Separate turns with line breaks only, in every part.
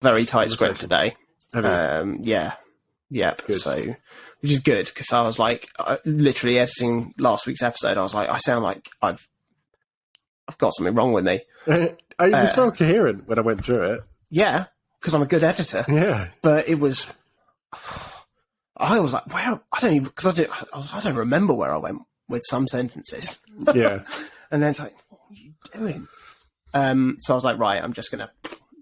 very tight script today. Yeah. Yep.
Good.
So, which is good because I was like, literally editing last week's episode. I was like, I sound like I've got something wrong with me.
It was well coherent when I went through it.
Yeah, because I'm a good editor.
Yeah.
But it was. I was like, where? I don't even because I don't remember where I went with some sentences.
Yeah.
And then it's like, what are you doing? So I was like, right, I'm just gonna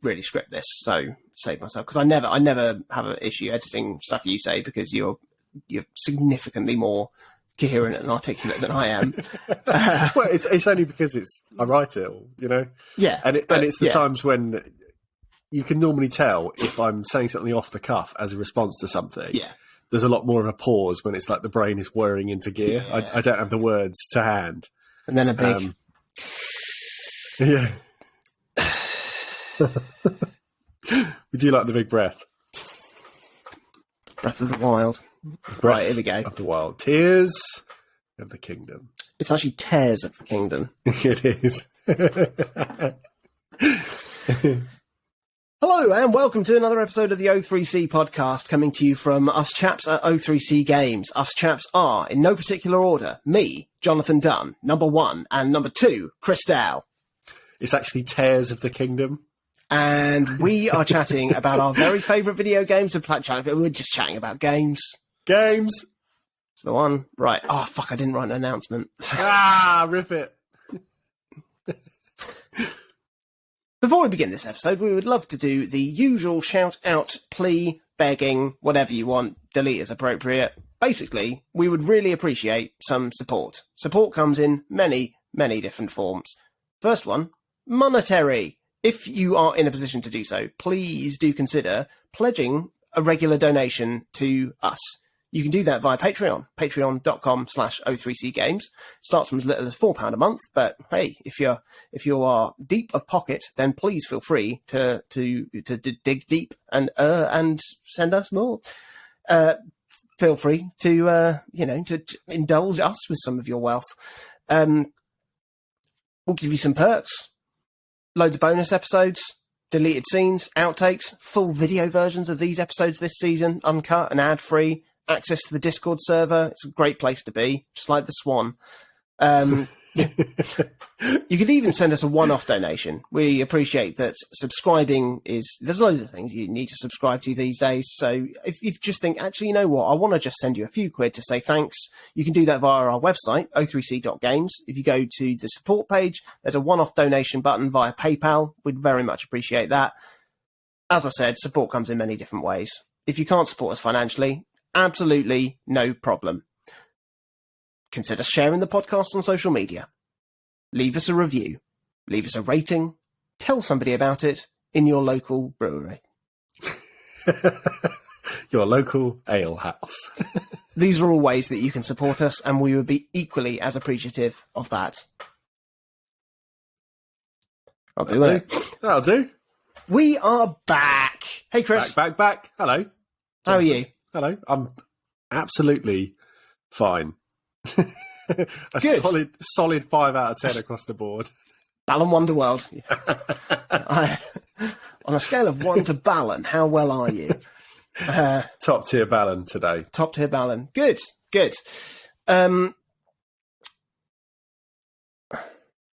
really script this, so save myself because I never have an issue editing stuff you say because you're significantly more coherent and articulate than I am.
Well, it's only because I write it all, you know.
Yeah,
and it's the times when you can normally tell if I'm saying something off the cuff as a response to something.
Yeah.
There's a lot more of a pause when it's like the brain is whirring into gear.
Yeah.
I don't have the words to hand.
And then a big...
yeah. Would you like the big breath?
Breath of the Wild.
Breath
right, here we go.
Of the Wild. Tears of the Kingdom.
It's actually Tears of the Kingdom.
It is.
Hello and welcome to another episode of the O3C podcast, coming to you from us chaps at O3C Games. Us chaps are, in no particular order, me, Jonathan Dunn, number 1, and number 2, Chris Dow.
It's actually Tears of the Kingdom.
And we are chatting about our very favourite video games. We're just chatting about games.
Games.
It's the one. Right. Oh, fuck, I didn't write an announcement.
Rip it.
Before we begin this episode, we would love to do the usual shout-out, plea, begging, whatever you want, delete as appropriate. Basically, we would really appreciate some support. Support comes in many, many different forms. First one, monetary. If you are in a position to do so, please do consider pledging a regular donation to us. You can do that via Patreon, patreon.com/O3C Games. Starts from as little as £4 a month, but hey, if you are deep of pocket, then please feel free to dig deep and send us more. Feel free to to indulge us with some of your wealth. We'll give you some perks, loads of bonus episodes, deleted scenes, outtakes, full video versions of these episodes this season, uncut and ad-free. Access to the Discord server. It's a great place to be, just like the Swan. You could even send us a one-off donation. We appreciate that subscribing there's loads of things you need to subscribe to these days. So if you just think, actually, you know what, I want to just send you a few quid to say thanks, you can do that via our website, o3c.games. If you go to the support page, there's a one-off donation button via PayPal. We'd very much appreciate that. As I said, support comes in many different ways. If you can't support us financially, absolutely no problem. Consider sharing the podcast on social media. Leave us a review. Leave us a rating. Tell somebody about it in your local brewery.
Your local ale house.
These are all ways that you can support us, and we would be equally as appreciative of that. I'll do it.
That'll do.
We are back. Hey, Chris.
Back. Hello.
How are you?
Hello. I'm absolutely fine.
Good.
Solid 5 out of 10 across the board.
Balan Wonderworld. On a scale of 1 to Balan, how well are you?
Top tier Balan today.
Top tier Balan. Good.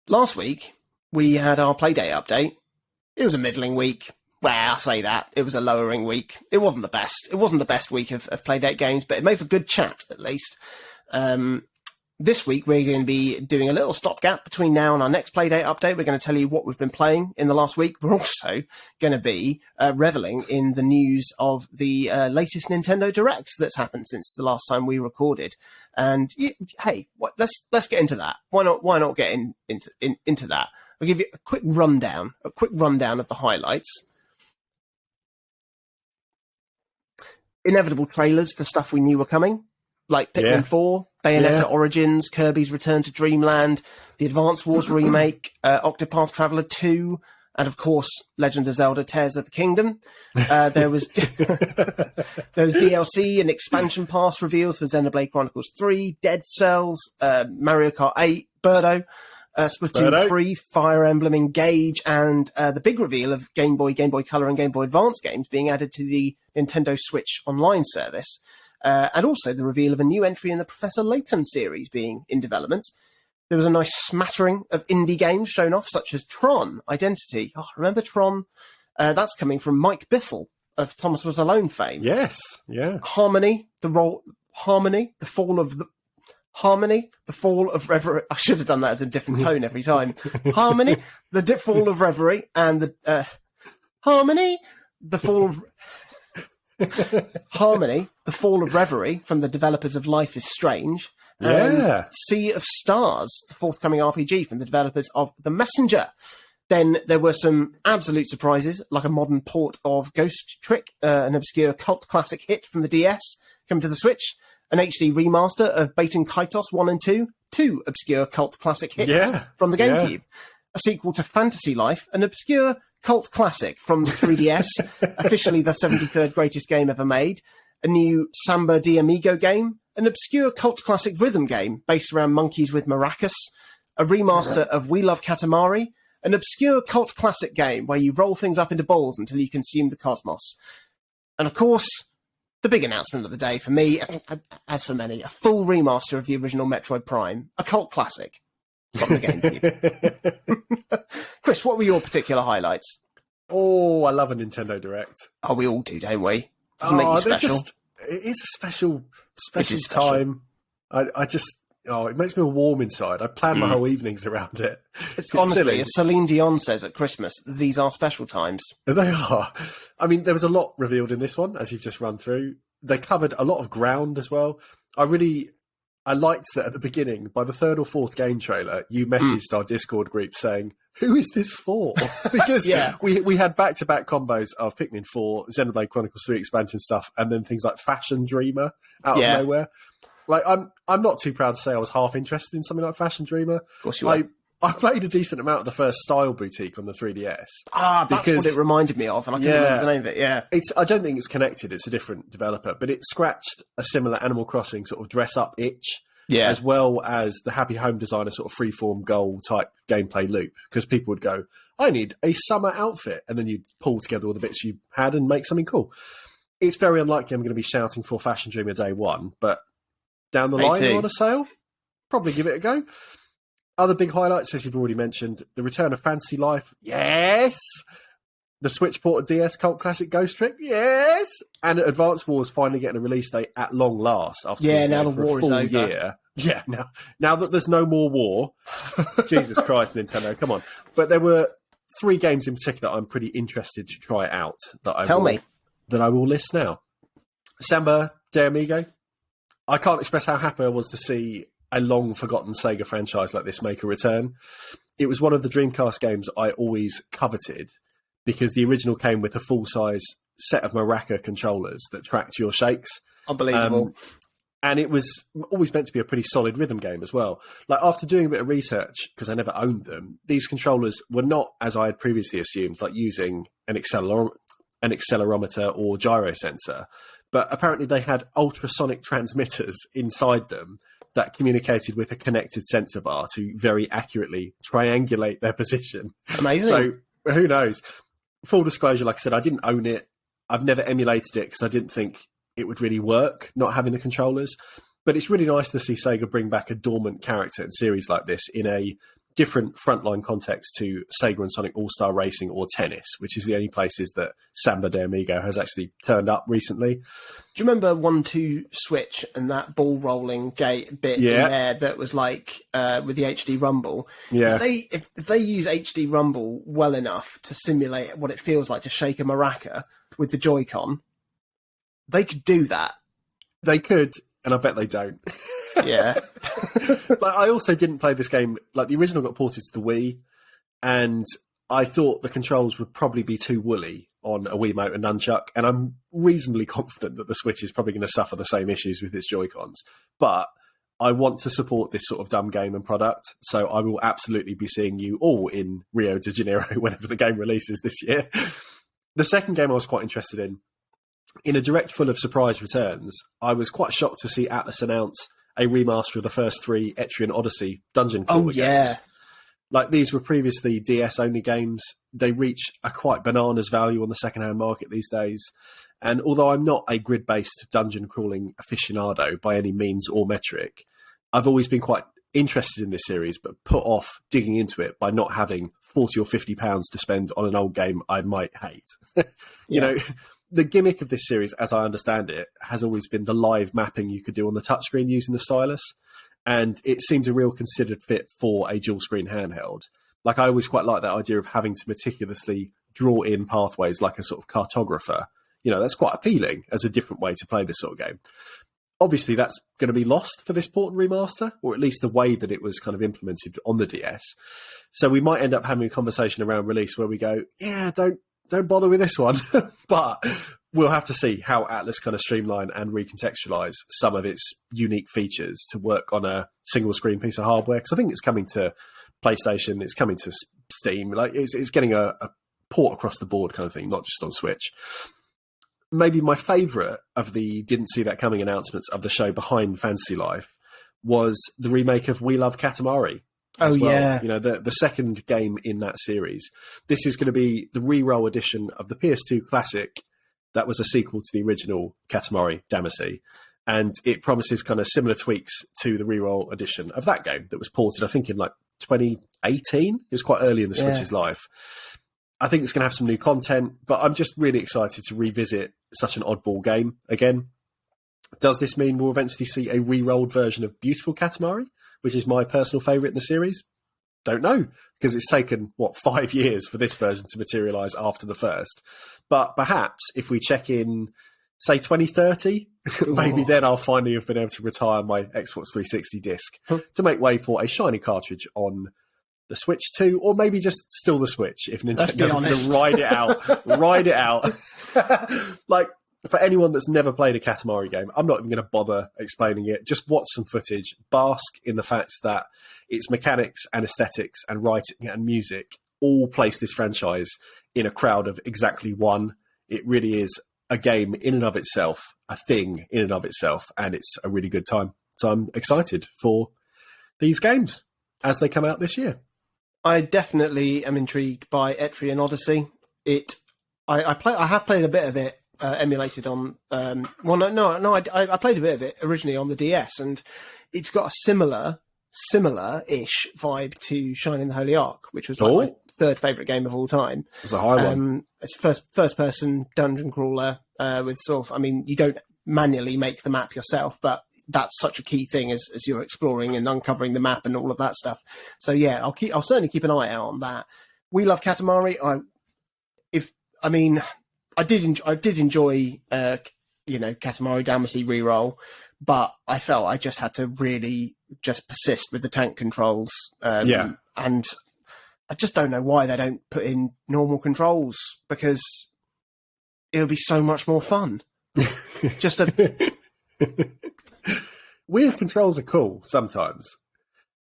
Last week, we had our Playdate update. It was a middling week. Well, I'll say that. It was a lowering week. It wasn't the best. It wasn't the best week of Playdate games, but it made for good chat, at least. This week, we're going to be doing a little stopgap between now and our next Playdate update. We're going to tell you what we've been playing in the last week. We're also going to be reveling in the news of the latest Nintendo Direct that's happened since the last time we recorded. And hey, let's get into that. Why not get into that? I'll give you a quick rundown of the highlights. Inevitable trailers for stuff we knew were coming, like Pikmin 4, Bayonetta Origins, Kirby's Return to Dreamland, the Advance Wars remake, Octopath Traveler 2, and of course, Legend of Zelda Tears of the Kingdom. There was DLC and expansion pass reveals for Xenoblade Chronicles 3, Dead Cells, Mario Kart 8, Birdo, Splatoon 3, Fire Emblem Engage, and the big reveal of Game Boy, Game Boy Color, and Game Boy Advance games being added to the Nintendo Switch Online service. And also the reveal of a new entry in the Professor Layton series being in development. There was a nice smattering of indie games shown off, such as Tron Identity. Oh, remember Tron? That's coming from Mike Biffle of Thomas Was Alone fame.
Yes, yeah.
Harmony, the fall of Reverie. I should have done that as a different tone every time. Harmony, the fall of Reverie, and the Harmony, the fall of Harmony, the fall of Reverie from the developers of Life is Strange.
Yeah.
Sea of Stars, the forthcoming RPG from the developers of The Messenger. Then there were some absolute surprises, like a modern port of Ghost Trick, an obscure cult classic hit from the DS, coming to the Switch, an HD remaster of Baten Kaitos 1 and 2, two obscure cult classic hits from the GameCube, a sequel to Fantasy Life, an obscure cult classic from the 3DS, officially the 73rd greatest game ever made, a new Samba de Amigo game, an obscure cult classic rhythm game based around monkeys with maracas, a remaster of We Love Katamari, an obscure cult classic game where you roll things up into balls until you consume the cosmos. And of course, the big announcement of the day for me, as for many, a full remaster of the original Metroid Prime, a cult classic from the GameCube. Chris, what were your particular highlights?
Oh, I love a Nintendo Direct.
Oh, we all do, don't we? Doesn't make you special.
It is a special time. It makes me warm inside. I plan my whole evenings around it.
It's honestly, silly. As Celine Dion says at Christmas, these are special times.
They are. I mean, there was a lot revealed in this one, as you've just run through. They covered a lot of ground as well. I liked that at the beginning, by the third or fourth game trailer, you messaged our Discord group saying, who is this for? Because we had back-to-back combos of Pikmin 4, Xenoblade Chronicles 3 expansion stuff, and then things like Fashion Dreamer out of nowhere. Like, I'm not too proud to say I was half interested in something like Fashion Dreamer.
Of course you are.
I played a decent amount of the first Style Boutique on the 3DS.
That's what it reminded me of, and I couldn't remember the name of it, I
don't think it's connected, it's a different developer, but it scratched a similar Animal Crossing sort of dress-up itch, as well as the Happy Home Designer sort of freeform goal-type gameplay loop, because people would go, I need a summer outfit, and then you'd pull together all the bits you had and make something cool. It's very unlikely I'm going to be shouting for Fashion Dreamer day one, but down the line, they're on a sale. Probably give it a go. Other big highlights, as you've already mentioned, the return of Fantasy Life. Yes. The Switch ported DS cult classic Ghost Trick. Yes. And Advance Wars finally getting a release date at long last. After
now the war is over.
Year. Yeah, now that there's no more war. Jesus Christ, Nintendo, come on. But there were 3 games in particular I'm pretty interested to try out. That I will list now. Samba de Amigo. I can't express how happy I was to see a long-forgotten Sega franchise like this make a return. It was one of the Dreamcast games I always coveted because the original came with a full-size set of Maraca controllers that tracked your shakes.
Unbelievable.
And it was always meant to be a pretty solid rhythm game as well. Like, after doing a bit of research, because I never owned them, these controllers were not, as I had previously assumed, like using an accelerometer or gyro sensor. But apparently they had ultrasonic transmitters inside them that communicated with a connected sensor bar to very accurately triangulate their position.
Amazing.
So who knows? Full disclosure, like I said, I didn't own it. I've never emulated it because I didn't think it would really work, not having the controllers. But it's really nice to see Sega bring back a dormant character in series like this in a different frontline context to Sega and Sonic All-Star Racing or tennis, which is the only places that Samba de Amigo has actually turned up recently.
Do you remember 1-2 Switch and that ball rolling bit in there that was like with the HD Rumble?
Yeah.
If they use HD Rumble well enough to simulate what it feels like to shake a maraca with the Joy-Con, they could do that.
They could, and I bet they don't.
Yeah.
Like, I also didn't play this game. Like, the original got ported to the Wii, and I thought the controls would probably be too woolly on a Wiimote and nunchuck, and I'm reasonably confident that the Switch is probably going to suffer the same issues with its Joy-Cons. But I want to support this sort of dumb game and product, so I will absolutely be seeing you all in Rio de Janeiro whenever the game releases this year. The second game I was quite interested in a direct full of surprise returns, I was quite shocked to see Atlas announce a remaster of the first 3 Etrian Odyssey dungeon crawler games. Like, these were previously DS-only games. They reach a quite bananas value on the second-hand market these days. And although I'm not a grid-based dungeon-crawling aficionado by any means or metric, I've always been quite interested in this series, but put off digging into it by not having 40 or 50 pounds to spend on an old game I might hate. You know, the gimmick of this series, as I understand it, has always been the live mapping you could do on the touchscreen using the stylus. And it seems a real considered fit for a dual screen handheld. Like, I always quite like that idea of having to meticulously draw in pathways like a sort of cartographer. You know, that's quite appealing as a different way to play this sort of game. Obviously, that's going to be lost for this port and remaster, or at least the way that it was kind of implemented on the DS. So we might end up having a conversation around release where we go, yeah, don't bother with this one. But we'll have to see how Atlas kind of streamline and recontextualize some of its unique features to work on a single screen piece of hardware. Because I think it's coming to PlayStation, it's coming to Steam. Like, it's getting a port across the board kind of thing, not just on Switch. Maybe my favourite of the didn't see that coming announcements of the show behind Fantasy Life was the remake of We Love Katamari.
Oh, well. Yeah.
You know, the second game in that series. This is going to be the re-roll edition of the PS2 classic that was a sequel to the original Katamari Damacy. And it promises kind of similar tweaks to the re-roll edition of that game that was ported, I think, in like 2018. It was quite early in the Switch's life. I think it's going to have some new content, but I'm just really excited to revisit such an oddball game again. Does this mean we'll eventually see a re-rolled version of Beautiful Katamari, which is my personal favourite in the series? Don't know, because it's taken, 5 years for this version to materialise after the first. But perhaps if we check in, say, 2030, maybe then I'll finally have been able to retire my Xbox 360 disc to make way for a shiny cartridge on the Switch 2, or maybe just still the Switch if Nintendo's going to ride it out. Like, for anyone that's never played a Katamari game, I'm not even going to bother explaining it. Just watch some footage, bask in the fact that its mechanics and aesthetics and writing and music all place this franchise in a crowd of exactly one. It really is a game in and of itself, a thing in and of itself, and it's a really good time. So I'm excited for these games as they come out this year.
I definitely am intrigued by Etrian Odyssey. I have played a bit of it emulated on. I played a bit of it originally on the DS, and it's got a similar-ish vibe to Shining the Holy Ark, which was like my third favourite game of all time.
It's a high one.
It's first-person dungeon crawler with sort of. I mean, you don't manually make the map yourself, but that's such a key thing as you're exploring and uncovering the map and all of that stuff. So yeah, I'll certainly keep an eye out on that. We Love Katamari. I did enjoy Katamari Damacy reroll, but I felt I just had to really just persist with the tank controls. And I just don't know why they don't put in normal controls, because it'll be so much more fun.
Weird controls are cool sometimes.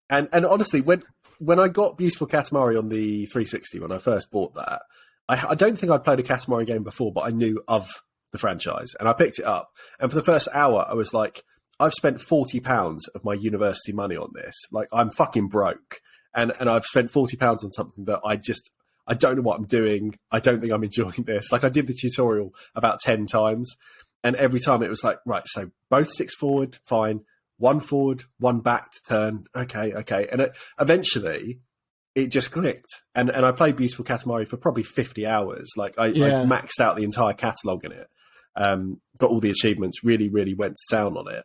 And honestly, when I got Beautiful Katamari on the 360, when I first bought that, I don't think I'd played a Katamari game before, but I knew of the franchise. And I picked it up. And for the first hour, I was like, I've spent £40 of my university money on this. Like, I'm fucking broke. And I've spent £40 on something that I don't know what I'm doing. I don't think I'm enjoying this. Like, I did the tutorial about 10 times. And every time it was like, right, so both sticks forward, fine. One forward, one back to turn. Okay. And eventually, it just clicked. And I played Beautiful Katamari for probably 50 hours. Like, I maxed out the entire catalogue in it. Got all the achievements, really, really went to town on it.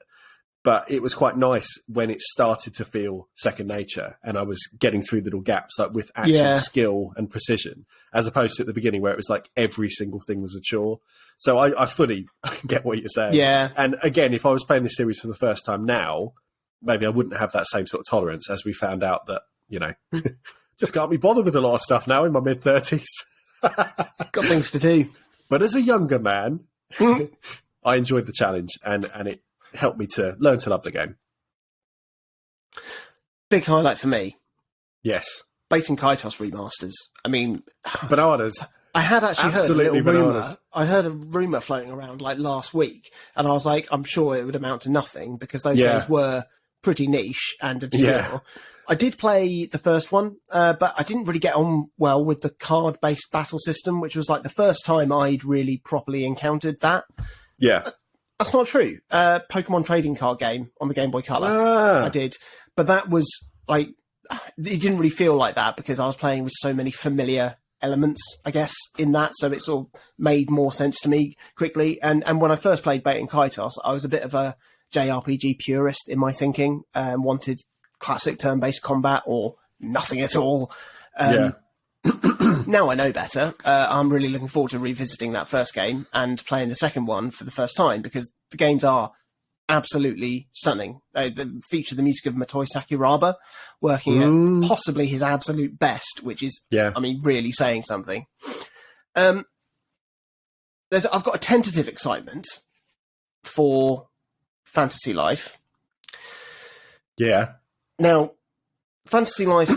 But it was quite nice when it started to feel second nature and I was getting through little gaps, like with actual skill and precision, as opposed to at the beginning where it was like every single thing was a chore. So I fully get what you're saying.
Yeah.
And again, if I was playing this series for the first time now, maybe I wouldn't have that same sort of tolerance, as we found out that, just can't be bothered with a lot of stuff now in my mid-30s.
Got things to do.
But as a younger man, I enjoyed the challenge and it helped me to learn to love the game.
Big highlight for me.
Yes.
Baiting Kaitos remasters. I mean,
bananas.
I had actually
Absolutely
heard a little
bananas.
rumour. I heard a rumour floating around like last week, and I was like, I'm sure it would amount to nothing because those games were pretty niche and obscure. I did play the first one, but I didn't really get on well with the card-based battle system, which was like the first time I'd really properly encountered that.
Yeah.
That's not true. Pokemon trading card game on the Game Boy Color. I did. But that was like, it didn't really feel like that because I was playing with so many familiar elements, I guess, in that. So it sort of made more sense to me quickly. And when I first played Bait and Kaitos, I was a bit of a JRPG purist in my thinking, wanted classic turn-based combat or nothing at all. Now I know better. I'm really looking forward to revisiting that first game and playing the second one for the first time because the games are absolutely stunning. They feature the music of Motoi Sakuraba working at possibly his absolute best, which is, I mean, really saying something. I've got a tentative excitement for Fantasy Life.
Yeah.
Now, Fantasy Life,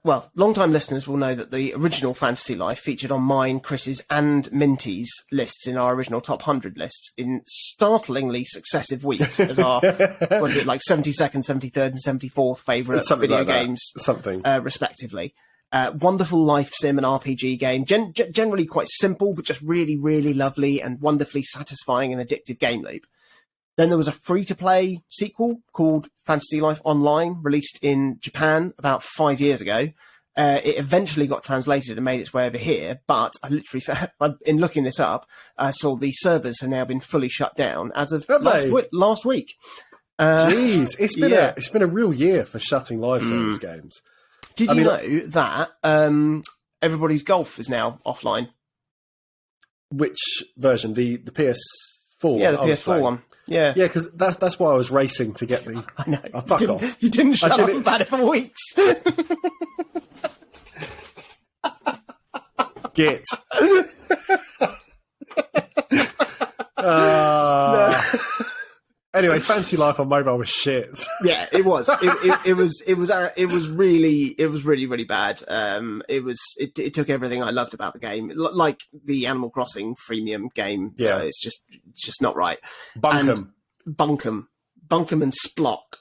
well, long-time listeners will know that the original Fantasy Life featured on mine, Chris's and Minty's lists in our original top 100 lists in startlingly successive weeks as our, what is it, like 72nd, 73rd and 74th favourite video games, respectively. Wonderful life sim and RPG game, generally quite simple, but just really, really lovely and wonderfully satisfying and addictive game loop. Then there was a free-to-play sequel called Fantasy Life Online, released in Japan about 5 years ago. It eventually got translated and made its way over here, but I literally, in looking this up, I saw the servers have now been fully shut down as of last week.
Jeez, it's been a real year for shutting live service games.
Did you know that Everybody's Golf is now offline?
Which version? The PS4?
Yeah, the PS4 one. Yeah,
because that's why I was racing to get the.
I know.
Oh, fuck off!
You didn't shut up about it for weeks.
Git. Anyway, Fantasy Life on mobile was shit.
Yeah, it was. It was really, really bad. It took everything I loved about the game, like the Animal Crossing freemium game.
Yeah,
it's just not right.
Bunkum
and Splock.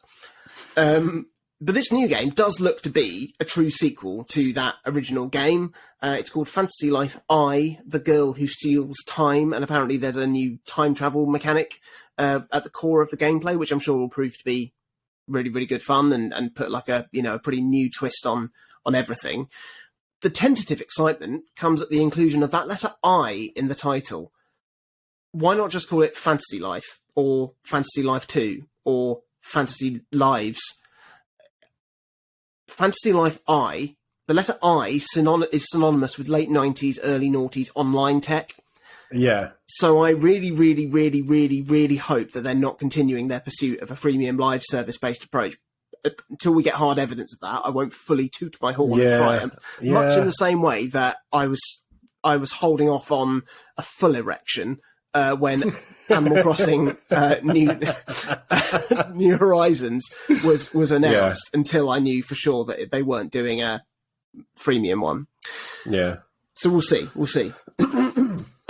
But this new game does look to be a true sequel to that original game. It's called Fantasy Life I, The Girl Who Steals Time, and apparently there's a new time travel mechanic at the core of the gameplay, which I'm sure will prove to be really, really good fun and put like a pretty new twist on everything. The tentative excitement comes at the inclusion of that letter I in the title. Why not just call it Fantasy Life or Fantasy Life 2 or Fantasy Lives? Fantasy Life I, the letter I is synonymous with late 90s, early noughties online tech.
Yeah.
So I really, really, really, really, really hope that they're not continuing their pursuit of a freemium live service-based approach. Until we get hard evidence of that, I won't fully toot my horn and triumph. Yeah. Much in the same way that I was holding off on a full erection when Animal Crossing New Horizons was announced until I knew for sure that they weren't doing a freemium one.
Yeah.
So we'll see.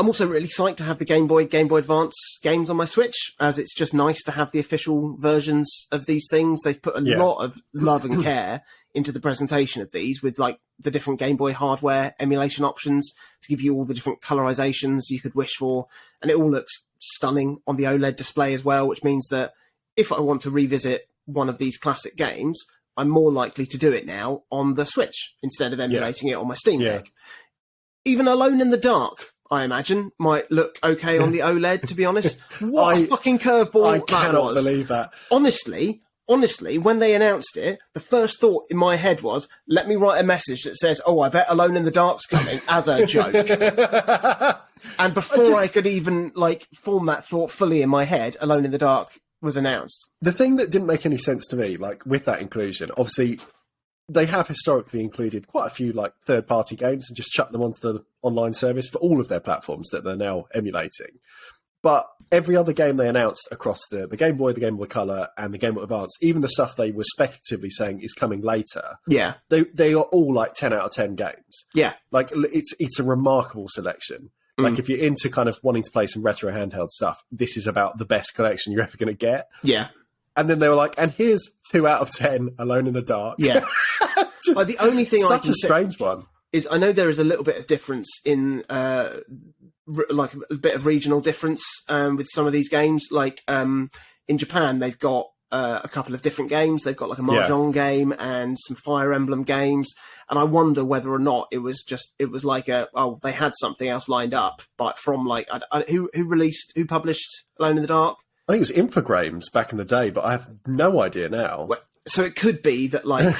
I'm also really psyched to have the Game Boy Advance games on my Switch, as it's just nice to have the official versions of these things. They've put a lot of love and care into the presentation of these with like the different Game Boy hardware emulation options to give you all the different colorizations you could wish for. And it all looks stunning on the OLED display as well, which means that if I want to revisit one of these classic games, I'm more likely to do it now on the Switch instead of emulating it on my Steam Deck. Even Alone in the Dark, I imagine, might look okay on the OLED, to be honest. What a fucking curveball
I cannot believe that.
Honestly, when they announced it, the first thought in my head was, let me write a message that says, oh, I bet Alone in the Dark's coming, as a joke. And before I could even, form that thought fully in my head, Alone in the Dark was announced.
The thing that didn't make any sense to me, with that inclusion, obviously, they have historically included quite a few third-party games and just chucked them onto the online service for all of their platforms that they're now emulating. But every other game they announced across the Game Boy, the Game Boy Color, and the Game Boy Advance, even the stuff they were speculatively saying is coming later, they are all 10 out of 10 games.
Yeah,
it's a remarkable selection. If you're into kind of wanting to play some retro handheld stuff, this is about the best collection you're ever going to get.
Yeah.
And then they were like, and here's 2 out of 10 Alone in the Dark.
Yeah. But the only thing
such a strange one
is I know there is a little bit of difference in like a bit of regional difference with some of these games. Like in Japan, they've got a couple of different games. They've got like a Mahjong game and some Fire Emblem games. And I wonder whether or not it was like they had something else lined up, but from like, who published Alone in the Dark?
I think it was Infogrames back in the day, but I have no idea now.
Well, so it could be that like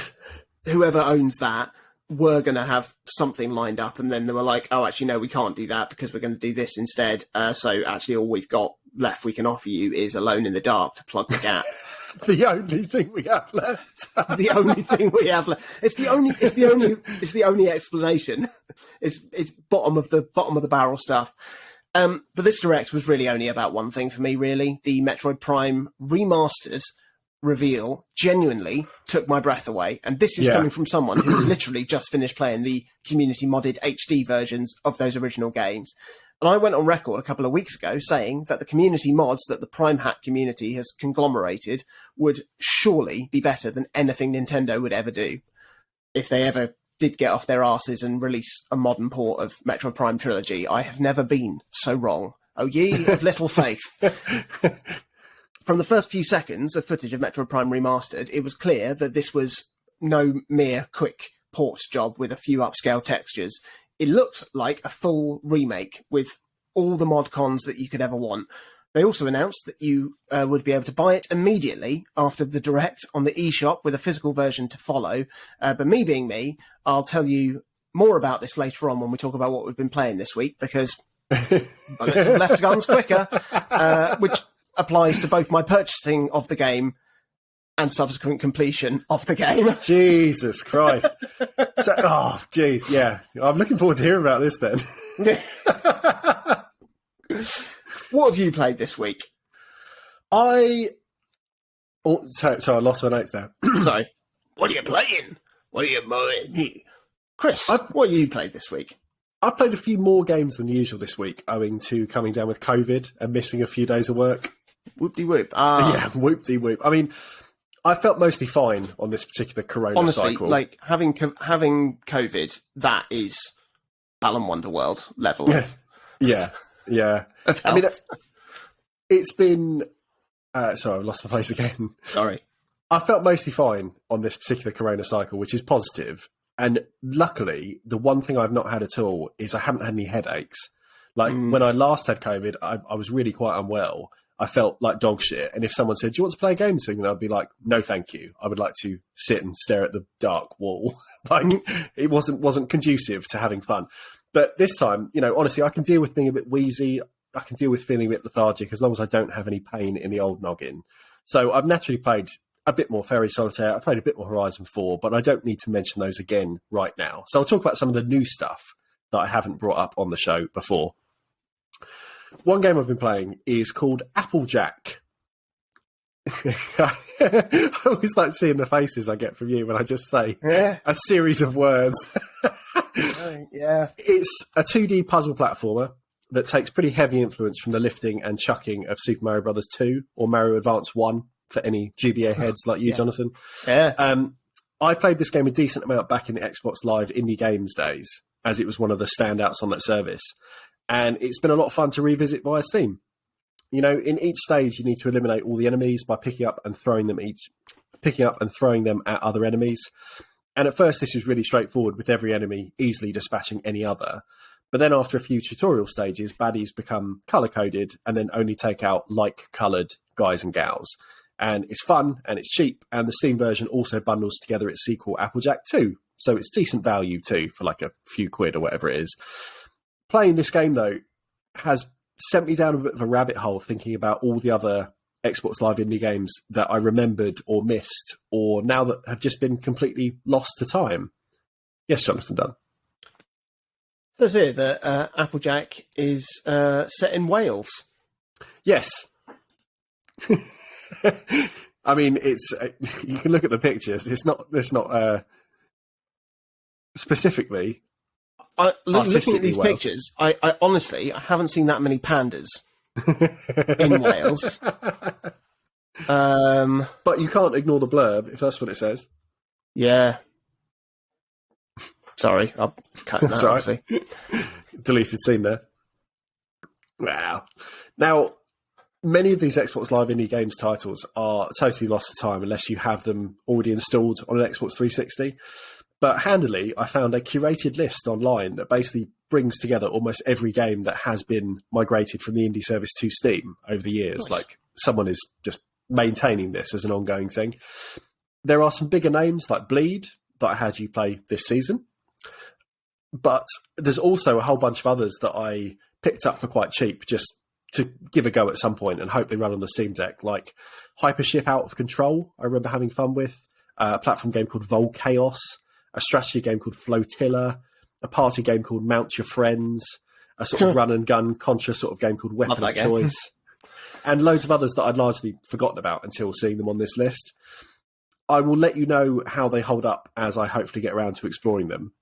whoever owns that were going to have something lined up, and then they were like, oh, actually, no, we can't do that because we're going to do this instead. So actually all we've got left we can offer you is Alone in the Dark to plug the gap.
The only thing we have left.
The only thing we have left. It's the only explanation. It's bottom of the barrel stuff. But this Direct was really only about one thing for me, really. The Metroid Prime remastered reveal genuinely took my breath away. And this is coming from someone who has literally just finished playing the community modded HD versions of those original games. And I went on record a couple of weeks ago saying that the community mods that the Prime Hack community has conglomerated would surely be better than anything Nintendo would ever do if they ever did get off their asses and release a modern port of Metroid Prime Trilogy. I have never been so wrong. Oh, ye of little faith. From the first few seconds of footage of Metroid Prime Remastered, it was clear that this was no mere quick port job with a few upscale textures. It looked like a full remake with all the mod cons that you could ever want. They also announced that you would be able to buy it immediately after the Direct on the eShop with a physical version to follow. But me being me, I'll tell you more about this later on when we talk about what we've been playing this week, because bullets have left guns quicker, which applies to both my purchasing of the game and subsequent completion of the game.
Jesus Christ. Jeez, yeah. I'm looking forward to hearing about this then.
What have you played this week?
So I lost my notes there.
Sorry. What are you playing? What are you playing? Chris, what have you played this week?
I've played a few more games than usual this week, owing to coming down with COVID and missing a few days of work.
Whoop-de-whoop.
Yeah, whoop-de-whoop. I mean, I felt mostly fine on this particular corona cycle.
Honestly, like, having COVID, that is Balan Wonderworld level.
Yeah. I mean, it's been... sorry, I lost my place again.
Sorry.
I felt mostly fine on this particular corona cycle, which is positive. And luckily, the one thing I've not had at all is I haven't had any headaches. Like, when I last had COVID, I was really quite unwell. I felt like dog shit. And if someone said, do you want to play a game soon? I'd be like, no, thank you. I would like to sit and stare at the dark wall. Like, it wasn't conducive to having fun. But this time, you know, honestly, I can deal with being a bit wheezy. I can deal with feeling a bit lethargic as long as I don't have any pain in the old noggin. So I've naturally played a bit more Fairy Solitaire. I played a bit more Horizon 4, but I don't need to mention those again right now. So I'll talk about some of the new stuff that I haven't brought up on the show before. One game I've been playing is called Applejack. I always like seeing the faces I get from you when I just say a series of words.
Yeah.
It's a 2D puzzle platformer that takes pretty heavy influence from the lifting and chucking of Super Mario Bros. 2 or Mario Advance 1 for any GBA heads like you, Jonathan.
Yeah.
I played this game a decent amount back in the Xbox Live Indie Games days, as it was one of the standouts on that service. And it's been a lot of fun to revisit via Steam. You know, in each stage, you need to eliminate all the enemies by picking up and throwing them at other enemies. And at first, this is really straightforward, with every enemy easily dispatching any other. But then after a few tutorial stages, baddies become color-coded and then only take out like-coloured guys and gals. And it's fun and it's cheap. And the Steam version also bundles together its sequel, Applejack 2. So it's decent value too, for like a few quid or whatever it is. Playing this game, though, has sent me down a bit of a rabbit hole thinking about all the other Xbox Live indie games that I remembered or missed, or now that have just been completely lost to time. Yes, Jonathan Dunn.
So it's here that Applejack is set in Wales.
Yes. I mean, it's you can look at the pictures. It's not specifically.
Looking at these pictures, I honestly, I haven't seen that many pandas in Wales.
But you can't ignore the blurb if that's what it says.
Yeah. Sorry, I'll cut that. Obviously.
Deleted scene there. Wow. Now, many of these Xbox Live Indie Games titles are totally lost to time unless you have them already installed on an Xbox 360. But handily, I found a curated list online that basically brings together almost every game that has been migrated from the indie service to Steam over the years. Nice. Like, someone is just maintaining this as an ongoing thing. There are some bigger names like Bleed that I had you play this season. But there's also a whole bunch of others that I picked up for quite cheap just to give a go at some point and hope they run on the Steam Deck, like Hypership Out of Control, I remember having fun with, a platform game called Vol Chaos, a strategy game called Flotilla, a party game called Mount Your Friends, a sort of run-and-gun Contra sort of game called Weapon of Choice, and loads of others that I'd largely forgotten about until seeing them on this list. I will let you know how they hold up as I hopefully get around to exploring them.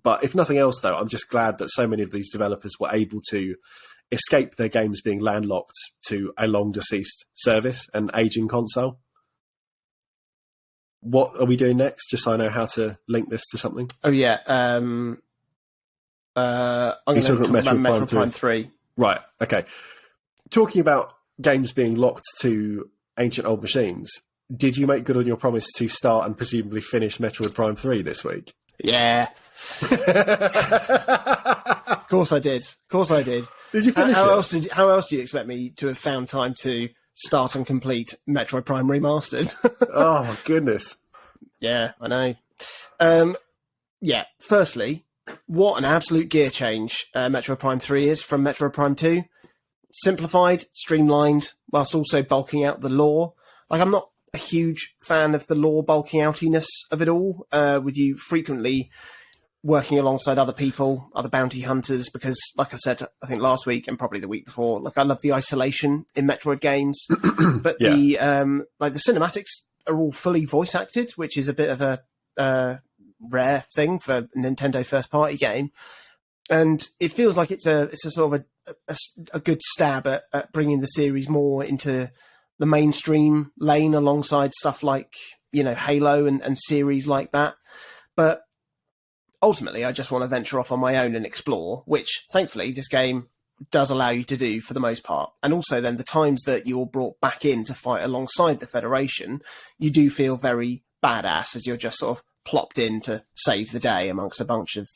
But if nothing else, though, I'm just glad that so many of these developers were able to escape their games being landlocked to a long-deceased service and aging console. What are we doing next, just so I know how to link this to something?
Oh, yeah. I'm going to talk about Metroid Prime 3.
Right, okay. Talking about games being locked to ancient old machines, did you make good on your promise to start and presumably finish Metroid Prime 3 this week?
Yeah. Of course I did. Did
you finish it?
How else do you expect me to have found time to start and complete Metroid Prime Remastered?
Oh my goodness.
Yeah, I know. Yeah, firstly, what an absolute gear change Metroid Prime 3 is from Metroid Prime 2. Simplified, streamlined, whilst also bulking out the lore. Like, I'm not a huge fan of the lore bulking outiness of it all, with you frequently working alongside other people, other bounty hunters, because, like I said, I think last week and probably the week before, like, I love the isolation in Metroid games, but the cinematics are all fully voice acted, which is a bit of a rare thing for a Nintendo first party game, and it feels like it's a sort of a good stab at bringing the series more into the mainstream lane alongside stuff like, you know, Halo and series like that. But ultimately, I just want to venture off on my own and explore, which thankfully this game does allow you to do for the most part. And also then the times that you're brought back in to fight alongside the Federation, you do feel very badass as you're just sort of plopped in to save the day amongst a bunch of,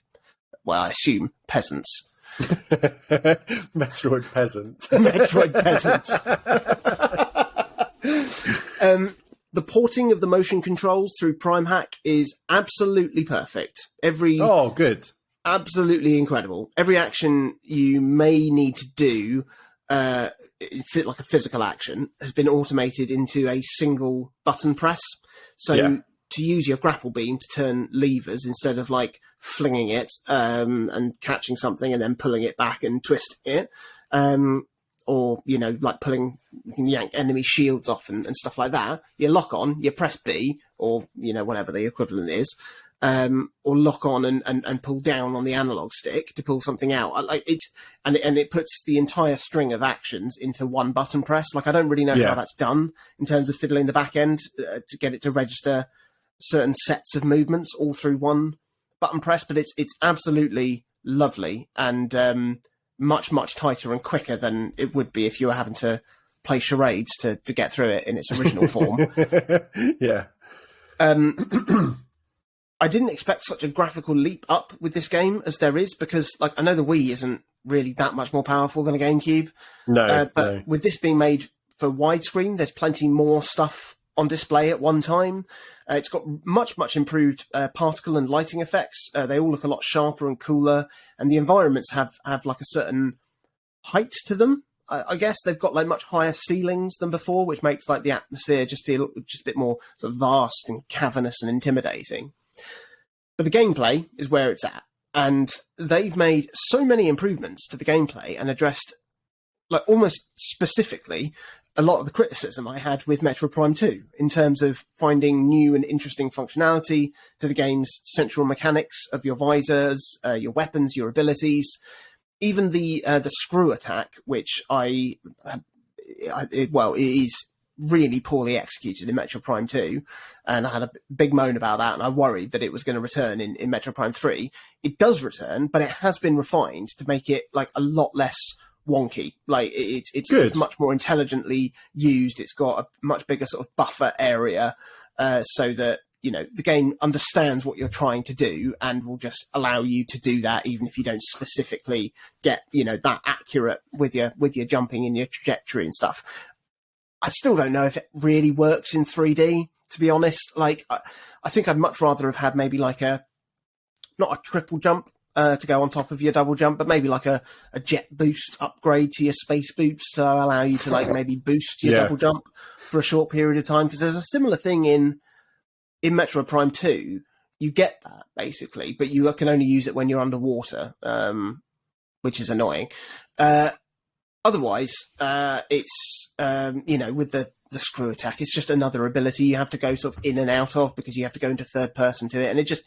well, I assume peasants.
Metroid peasant.
Metroid peasants. The porting of the motion controls through Prime Hack is absolutely perfect.
Oh, good.
Absolutely incredible. Every action you may need to do, like a physical action, has been automated into a single button press. So to use your grapple beam to turn levers instead of like flinging it and catching something and then pulling it back and twisting it, or, you know, like you can yank enemy shields off and stuff like that. You lock on, you press B, or, you know, whatever the equivalent is, or lock on and pull down on the analog stick to pull something out. Like it, and it puts the entire string of actions into one button press. Like, I don't really know how that's done in terms of fiddling the back end to get it to register certain sets of movements all through one button press, but it's absolutely lovely and much, much tighter and quicker than it would be if you were having to play charades to get through it in its original form.
Yeah.
I didn't expect such a graphical leap up with this game as there is, because, like, I know the Wii isn't really that much more powerful than a GameCube. But with this being made for widescreen, there's plenty more stuff on display at one time. It's got much, much improved particle and lighting effects. They all look a lot sharper and cooler, and the environments have like a certain height to them. I guess they've got like much higher ceilings than before, which makes like the atmosphere just feel just a bit more sort of vast and cavernous and intimidating. But the gameplay is where it's at, and they've made so many improvements to the gameplay and addressed, like, almost specifically a lot of the criticism I had with Metroid Prime 2 in terms of finding new and interesting functionality to the game's central mechanics of your visors, your weapons, your abilities, even the screw attack, which it is really poorly executed in Metroid Prime 2, and I had a big moan about that, and I worried that it was going to return in Metroid Prime 3. It does return, but it has been refined to make it like a lot less wonky. Like it's much more intelligently used. It's got a much bigger sort of buffer area, so that the game understands what you're trying to do and will just allow you to do that, even if you don't specifically get that accurate with your jumping and your trajectory and stuff. I still don't know if it really works in 3D, to be honest. Like I think I'd much rather have had maybe like not a triple jump to go on top of your double jump, but maybe like a jet boost upgrade to your space boots to allow you to like maybe boost your double jump for a short period of time. Because there's a similar thing in Metroid Prime 2, you get that basically, but you can only use it when you're underwater, which is annoying. Otherwise, it's with the screw attack, it's just another ability you have to go sort of in and out of because you have to go into third person to it, and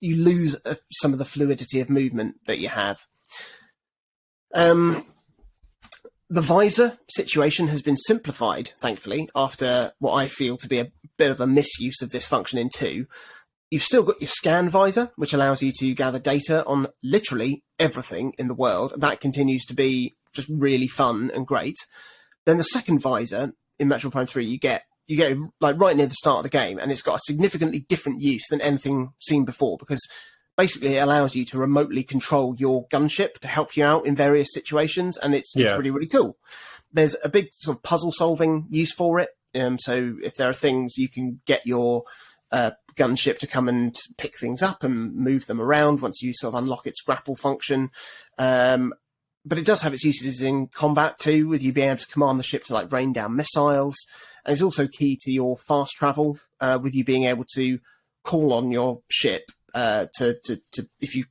you lose some of the fluidity of movement that you have. The visor situation has been simplified, thankfully, after what I feel to be a bit of a misuse of this function in 2. You've still got your scan visor, which allows you to gather data on literally everything in the world. That continues to be just really fun and great. Then the second visor in Metroid Prime 3, you get like right near the start of the game, and it's got a significantly different use than anything seen before, because basically it allows you to remotely control your gunship to help you out in various situations, and it's really, really cool. There's a big sort of puzzle solving use for it. So if there are things, you can get your gunship to come and pick things up and move them around once you sort of unlock its grapple function. But it does have its uses in combat too, with you being able to command the ship to like rain down missiles. And it's also key to your fast travel, with you being able to call on your ship to if you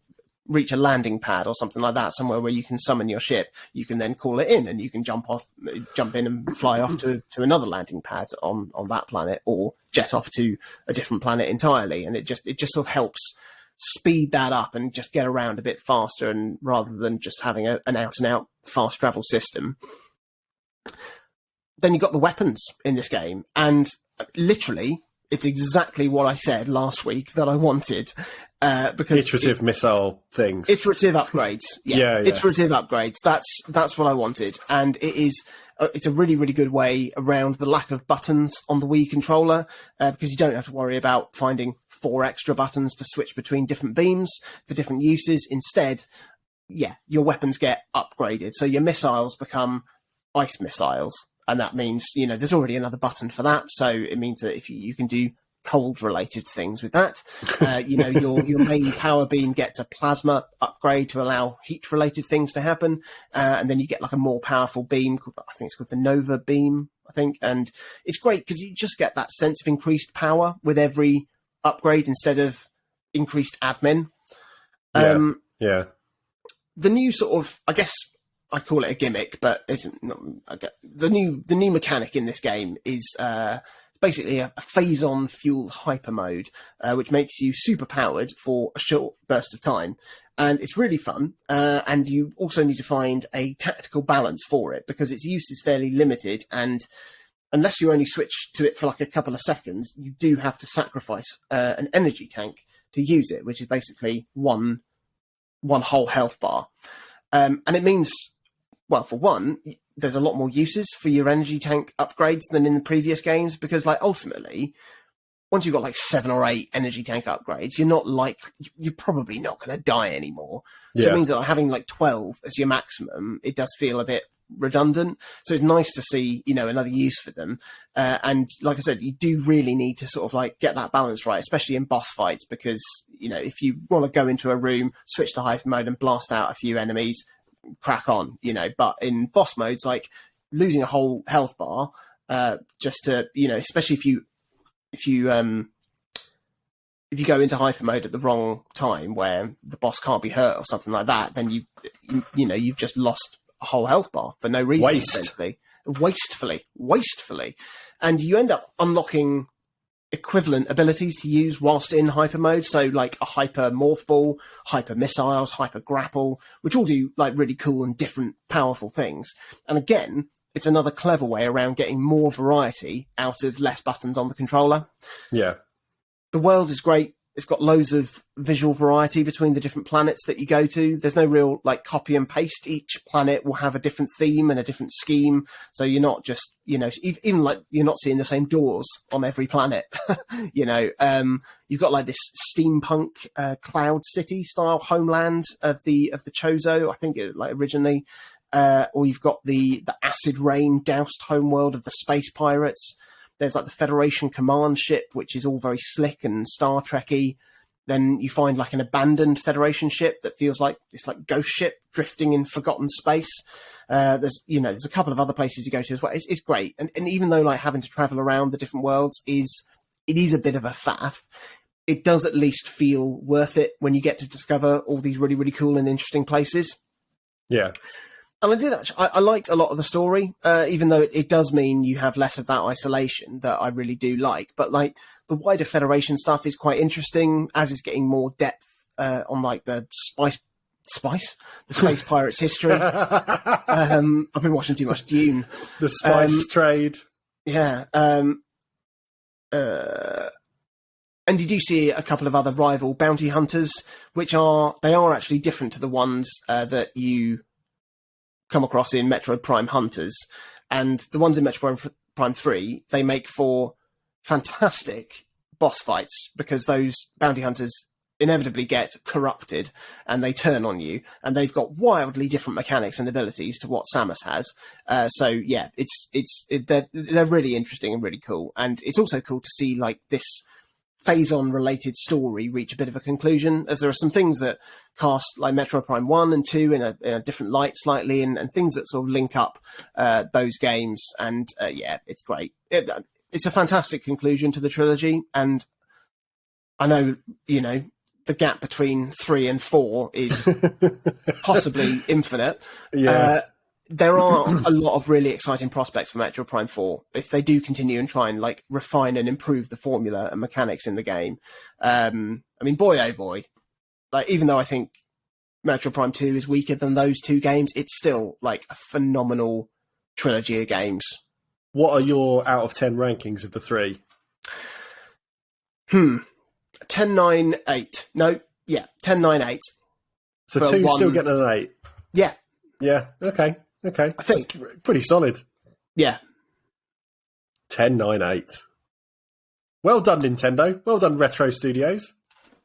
reach a landing pad or something like that, somewhere where you can summon your ship, you can then call it in, and you can jump in and fly off to another landing pad on that planet, or jet off to a different planet entirely. And it just sort of helps speed that up and just get around a bit faster, and rather than just having an out and out fast travel system. Then you've got the weapons in this game, and literally it's exactly what I said last week that I wanted. Because
iterative missile things,
iterative upgrades, iterative upgrades. That's what I wanted, and it's a really, really good way around the lack of buttons on the Wii controller, because you don't have to worry about finding 4 extra buttons to switch between different beams for different uses. Instead, your weapons get upgraded, so your missiles become ice missiles. And that means, there's already another button for that. So it means that if you can do cold-related things with that, your main power beam gets a plasma upgrade to allow heat-related things to happen. And then you get like a more powerful beam, I think it's called the Nova beam, I think. And it's great because you just get that sense of increased power with every upgrade instead of increased admin.
The
new sort of, I guess, I call it a gimmick, but it's not. The new mechanic in this game is basically a phase-on fuel hyper mode, which makes you super powered for a short burst of time, and it's really fun. And you also need to find a tactical balance for it, because its use is fairly limited, and unless you only switch to it for like a couple of seconds, you do have to sacrifice an energy tank to use it, which is basically one whole health bar, and it means. Well, for one, there's a lot more uses for your energy tank upgrades than in the previous games, because, like, ultimately, once you've got like 7 or 8 energy tank upgrades, you're probably not going to die anymore. So it means that having like 12 as your maximum, it does feel a bit redundant. So it's nice to see, another use for them. And like I said, you do really need to sort of like get that balance right, especially in boss fights, because, if you want to go into a room, switch to hyper mode and blast out a few enemies, crack on, but in boss modes, like losing a whole health bar, just to, especially if you go into hyper mode at the wrong time where the boss can't be hurt or something like that, then you've just lost a whole health bar for no reason. Essentially. Wastefully. And you end up unlocking equivalent abilities to use whilst in hyper mode, so like a hyper morph ball, hyper missiles, hyper grapple, which all do like really cool and different powerful things. And again, it's another clever way around getting more variety out of less buttons on the controller.
Yeah.
The world is great. It's got loads of visual variety between the different planets that you go to. There's no real like copy and paste. Each planet will have a different theme and a different scheme. So you're not just, even like you're not seeing the same doors on every planet. You've got like this steampunk cloud city style homeland of the Chozo, I think like originally. Or you've got the acid rain doused homeworld of the space pirates. There's like the Federation command ship, which is all very slick and Star Trek-y. Then you find like an abandoned Federation ship that feels like it's like ghost ship drifting in forgotten space. There's a couple of other places you go to as well. It's great. And even though like having to travel around the different worlds is a bit of a faff, it does at least feel worth it when you get to discover all these really, really cool and interesting places.
Yeah.
And I did actually, I liked a lot of the story, even though it does mean you have less of that isolation that I really do like. But like the wider Federation stuff is quite interesting as it's getting more depth on like the Space Pirates history. I've been watching too much Dune.
The spice trade.
Yeah. And you do see a couple of other rival bounty hunters, they are actually different to the ones that you come across in Metroid Prime Hunters. And the ones in Metroid Prime 3, they make for fantastic boss fights because those bounty hunters inevitably get corrupted and they turn on you, and they've got wildly different mechanics and abilities to what Samus has. So yeah, they're really interesting and really cool. And it's also cool to see like this phase-on related story reach a bit of a conclusion, as there are some things that cast like Metroid Prime 1 and 2 in a different light slightly, and things that sort of link up those games. And yeah, it's great. It's a fantastic conclusion to the trilogy. And I know, the gap between 3 and 4 is possibly infinite.
Yeah.
There are a lot of really exciting prospects for Metroid Prime 4 if they do continue and try and like refine and improve the formula and mechanics in the game. I mean, boy, oh boy, like even though I think Metroid Prime 2 is weaker than those two games, it's still like a phenomenal trilogy of games.
What are your out of 10 rankings of the three?
10, 9, 8. No, yeah, 10, 9, 8.
So 2's still getting an 8?
Yeah.
Yeah, okay. I think that's pretty solid.
Yeah.
10, 9, 8. Well done, Nintendo. Well done, Retro Studios.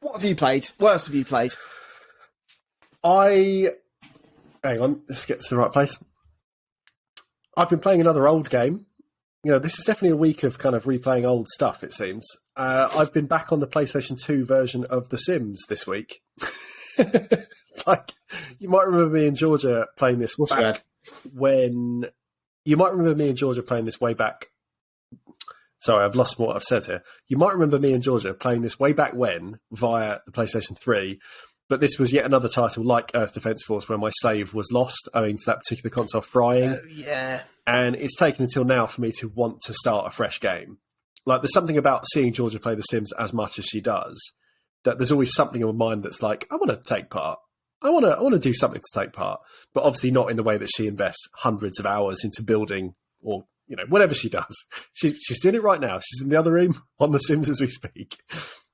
What have you played? What else have you played?
Hang on, let's get to the right place. I've been playing another old game. This is definitely a week of kind of replaying old stuff, it seems. I've been back on the PlayStation 2 version of The Sims this week. Like, you might remember me and Georgia playing this back when... You might remember me and Georgia playing this way back... Sorry, I've lost what I've said here. You might remember me and Georgia playing this way back when via the PlayStation 3, but this was yet another title like Earth Defense Force where my save was lost owing to that particular console frying.
Yeah.
And it's taken until now for me to want to start a fresh game. Like, there's something about seeing Georgia play The Sims as much as she does, that there's always something in my mind that's like, I want to take part. I want to do something to take part, but obviously not in the way that she invests hundreds of hours into building or, whatever she does. She's doing it right now. She's in the other room on The Sims as we speak.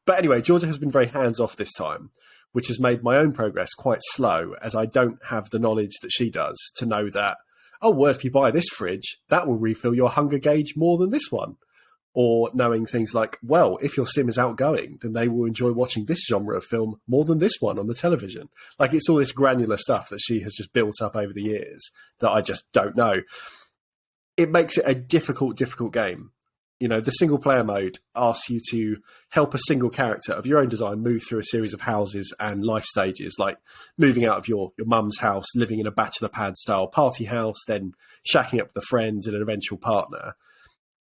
But anyway, Georgia has been very hands-off this time, which has made my own progress quite slow, as I don't have the knowledge that she does to know that, oh, well, if you buy this fridge, that will refill your hunger gauge more than this one. Or knowing things like, well, if your sim is outgoing, then they will enjoy watching this genre of film more than this one on the television. Like, it's all this granular stuff that she has just built up over the years that I just don't know. It makes it a difficult game. The single player mode asks you to help a single character of your own design move through a series of houses and life stages, like moving out of your mum's house, living in a bachelor pad style party house, then shacking up with a friend and an eventual partner.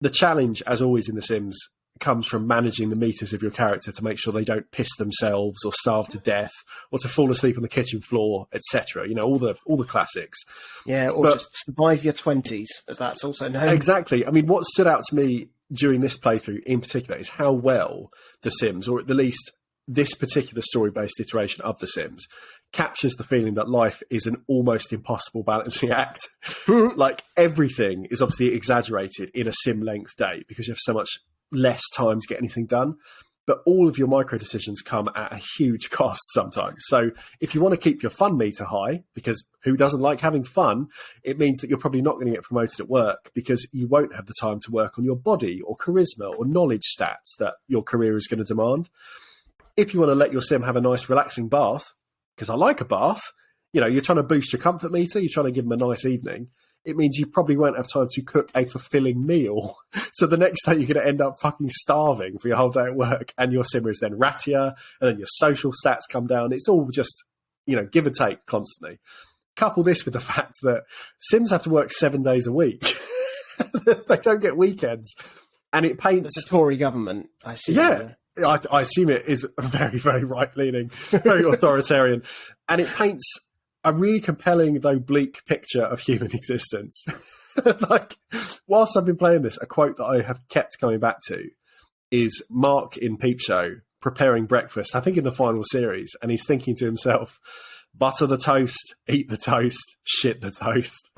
The challenge, as always in The Sims, comes from managing the meters of your character to make sure they don't piss themselves or starve to death or to fall asleep on the kitchen floor, etc. All the classics.
Yeah, or just survive your 20s, as that's also known.
Exactly. I mean, what stood out to me during this playthrough in particular is how well The Sims, or at the least this particular story-based iteration of The Sims, captures the feeling that life is an almost impossible balancing act. Like everything is obviously exaggerated in a sim length day because you have so much less time to get anything done. But all of your micro decisions come at a huge cost sometimes. So if you want to keep your fun meter high, because who doesn't like having fun, it means that you're probably not going to get promoted at work because you won't have the time to work on your body or charisma or knowledge stats that your career is going to demand. If you want to let your sim have a nice relaxing bath, because I like a bath, you're trying to boost your comfort meter, you're trying to give them a nice evening, it means you probably won't have time to cook a fulfilling meal. So the next day you're going to end up fucking starving for your whole day at work, and your simmer is then rattier, and then your social stats come down. It's all just, give and take constantly. Couple this with the fact that Sims have to work 7 days a week. They don't get weekends. And it paints...
It's a Tory government, I assume.
Yeah. I assume it is very, very right-leaning, very authoritarian. And it paints a really compelling, though bleak picture of human existence. Like, whilst I've been playing this, a quote that I have kept coming back to is Mark in Peep Show preparing breakfast, I think in the final series, and he's thinking to himself, butter the toast, eat the toast, shit the toast.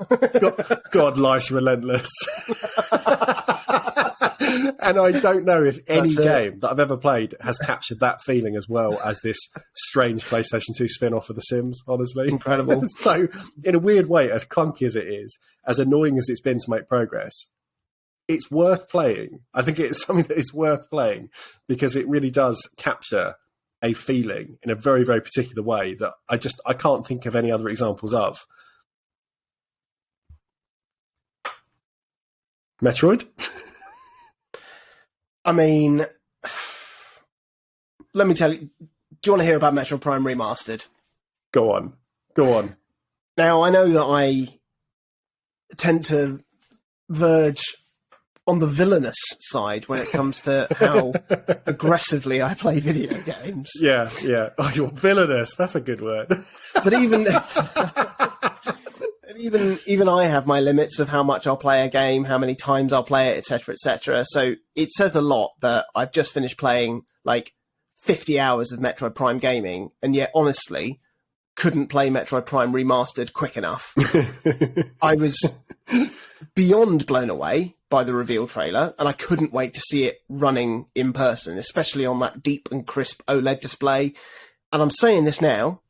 God, life's relentless. And I don't know if any game that I've ever played has captured that feeling as well as this strange PlayStation 2 spin-off of The Sims, honestly.
Incredible.
So, in a weird way, as clunky as it is, as annoying as it's been to make progress, it's worth playing. I think it's something that is worth playing because it really does capture a feeling in a very, very particular way that I can't think of any other examples of. Metroid?
I mean, let me tell you, do you want to hear about Metroid Prime Remastered?
Go on.
Now, I know that I tend to verge on the villainous side when it comes to how aggressively I play video games.
Yeah. Oh, you're villainous. That's a good word.
But even I have my limits of how much I'll play a game, how many times I'll play it, etc., etc. So it says a lot that I've just finished playing like 50 hours of Metroid Prime gaming, and yet honestly couldn't play Metroid Prime Remastered quick enough. I was beyond blown away by the reveal trailer, and I couldn't wait to see it running in person, especially on that deep and crisp OLED display. And I'm saying this now,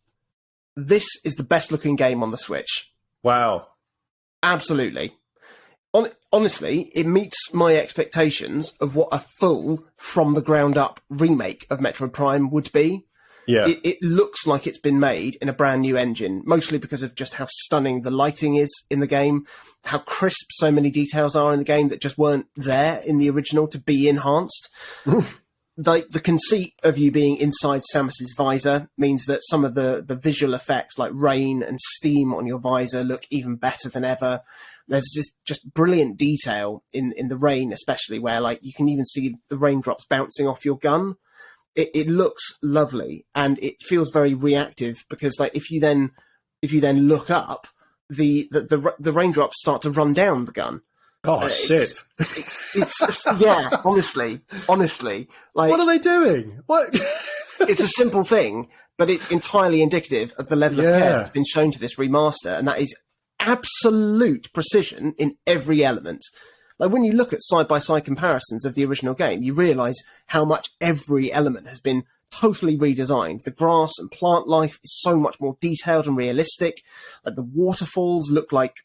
this is the best looking game on the Switch.
Wow.
Absolutely. Honestly, it meets my expectations of what a full, from the ground up remake of Metroid Prime would be.
Yeah.
It looks like it's been made in a brand new engine, mostly because of just how stunning the lighting is in the game, how crisp so many details are in the game that just weren't there in the original to be enhanced. Like the conceit of you being inside Samus's visor means that some of the visual effects like rain and steam on your visor look even better than ever. There's just brilliant detail in the rain, especially where like you can even see the raindrops bouncing off your gun. It looks lovely, and it feels very reactive because like if you then look up, the raindrops start to run down the gun.
Oh shit!
It's yeah. Honestly, like
what are they doing? What?
It's a simple thing, but it's entirely indicative of the level of care that's been shown to this remaster, and that is absolute precision in every element. Like when you look at side-by-side comparisons of the original game, you realise how much every element has been totally redesigned. The grass and plant life is so much more detailed and realistic. Like the waterfalls look like